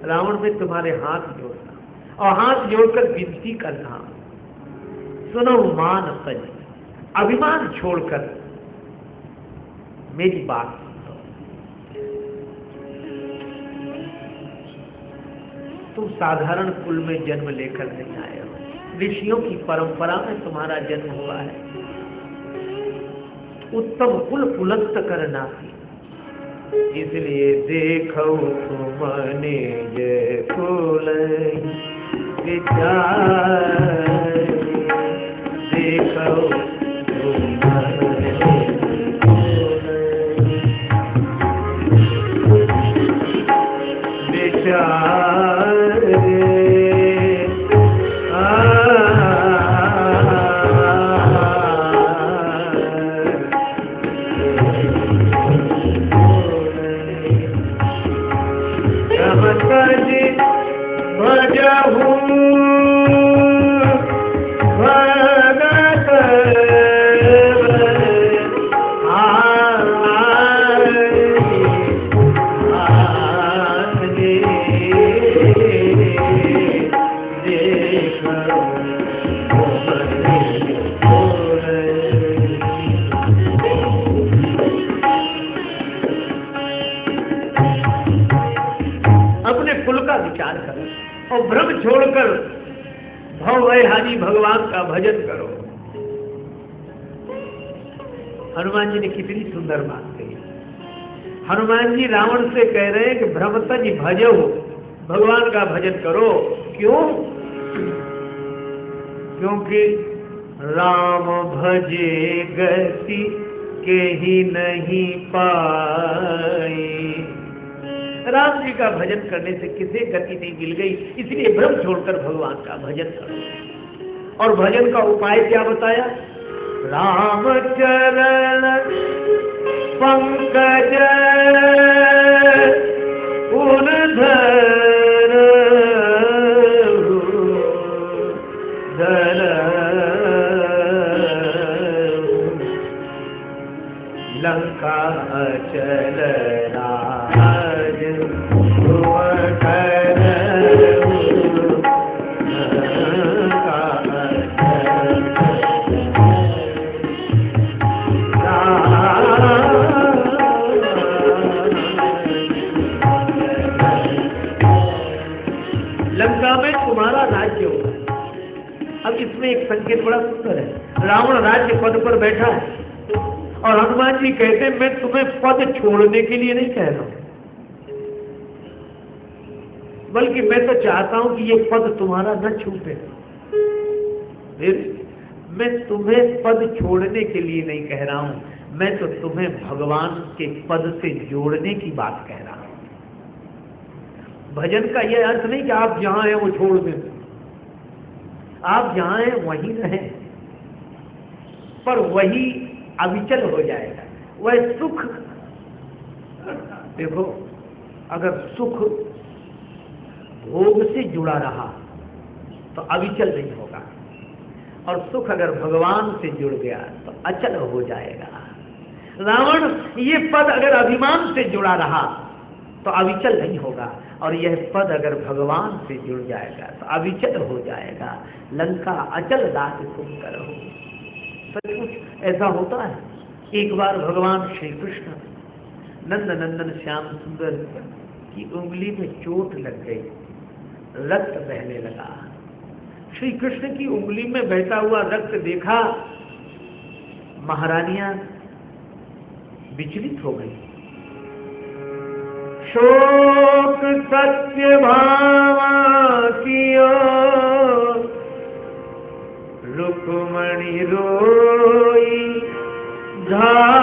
रावण में तुम्हारे हाथ जोड़ना और हाथ जोड़कर विनती करना, सुनो मान तज, अभिमान छोड़कर मेरी बात सुनो। तुम साधारण कुल में जन्म लेकर नहीं आए हो, ऋषियों की परंपरा में तुम्हारा जन्म हुआ है। उत्तम कुल पुलस्त करना, इसलिए देखो तुमने ये कुल विचार, देखो तुमने कुल और भ्रम छोड़कर भव हानि भगवान का भजन करो। हनुमान जी ने कितनी सुंदर बात कही। हनुमान जी रावण से कह रहे हैं कि भ्रमतज भजो, भगवान का भजन करो। क्यों? क्योंकि राम भजे गति के ही नहीं पाए। राम जी का भजन करने से किसे गति नहीं मिल गई, इसलिए भ्रम छोड़कर भगवान का भजन करो। और भजन का उपाय क्या बताया? राम चरण पंकज उन धर लंका अचल राज लंका में तुम्हारा राज्य होगा। अब इसमें एक संकेत बड़ा सुंदर है। रावण राज्य पद पर बैठा है और हनुमान जी कहते हैं मैं तुम्हें पद छोड़ने के लिए नहीं कह रहा हूं, बल्कि मैं तो चाहता हूं कि ये पद तुम्हारा न छूटे। मैं तुम्हें पद छोड़ने के लिए नहीं कह रहा हूं, मैं तो तुम्हें भगवान के पद से जोड़ने की बात कह रहा हूं। भजन का यह अर्थ नहीं कि आप जहां हैं वो छोड़ दें, आप जहां हैं वहीं रहें, पर वही अविचल हो जाएगा। वह सुख, देखो अगर सुख भोग से जुड़ा रहा तो अविचल नहीं होगा, और सुख अगर भगवान से जुड़ गया तो अचल हो जाएगा। रावण ये पद अगर अभिमान से जुड़ा रहा तो अविचल नहीं होगा, और यह पद अगर भगवान से जुड़ जाएगा तो अविचल हो जाएगा। लंका अचल राज तुम करो। सचमुच ऐसा होता है। एक बार भगवान श्री कृष्ण नंद नंदन श्याम सुंदर की उंगली में चोट लग गई, रक्त बहने लगा। श्री कृष्ण की उंगली में बहता हुआ रक्त देखा, महारानियां विचलित हो गई। शोक सत्य भामा कियो रुक्मणी रोई धाय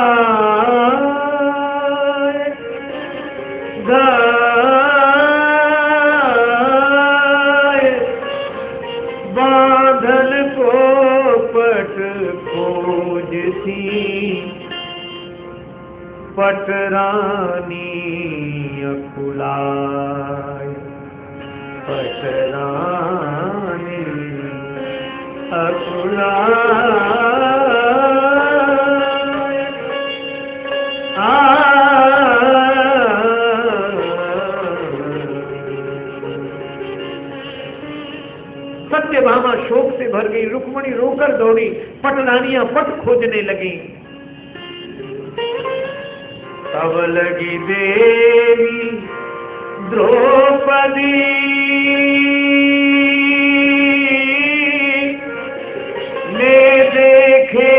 बांधन को पट खोजती पटरानी अकुलाय पटरानी अकुलाय। सत्यभामा शोक से भर गई, रुक्मणी रोकर दौड़ी, पटरानियां पट खोजने लगी। तब लगी देवी द्रौपदी ने देखे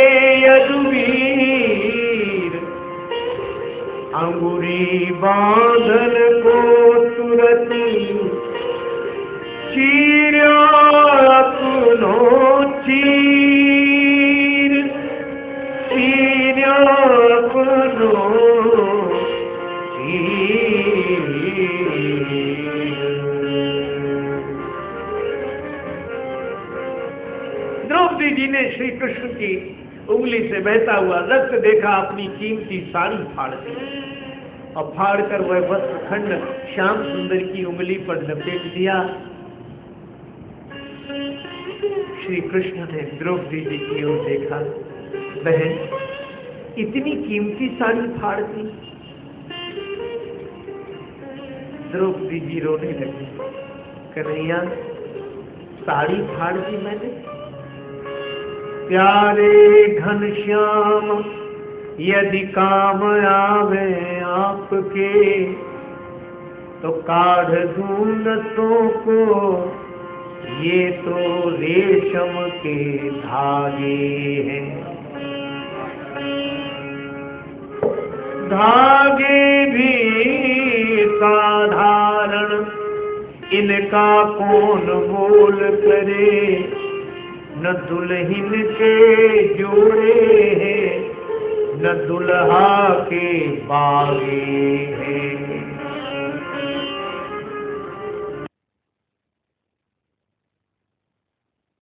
यदुवीर, अंगुरी बांधन को तुरंत चीरा अपनो चीर, चीरा अपनो द्रौपदी जी ने श्री कृष्ण की उंगली से बहता हुआ रक्त देखा, अपनी कीमती साड़ी फाड़ दी और फाड़कर वह वस्त्र खंड श्याम सुंदर की उंगली पर लपेट दिया। श्री कृष्ण ने द्रौपदी जी की ओर देखा, बहन इतनी कीमती साड़ी फाड़ दी। द्रौपदी जी रोने लगी, कन्हैया साड़ी फाड़ दी मैंने? प्यारे घनश्याम यदि काम आवे आपके, तो काढ़ दूं नसों को, ये तो रेशम के धागे हैं। धागे भी साधारण, इनका कौन मोल करे, न दुल्हन के जोड़े हैं, न दुल्हा के बागे हैं।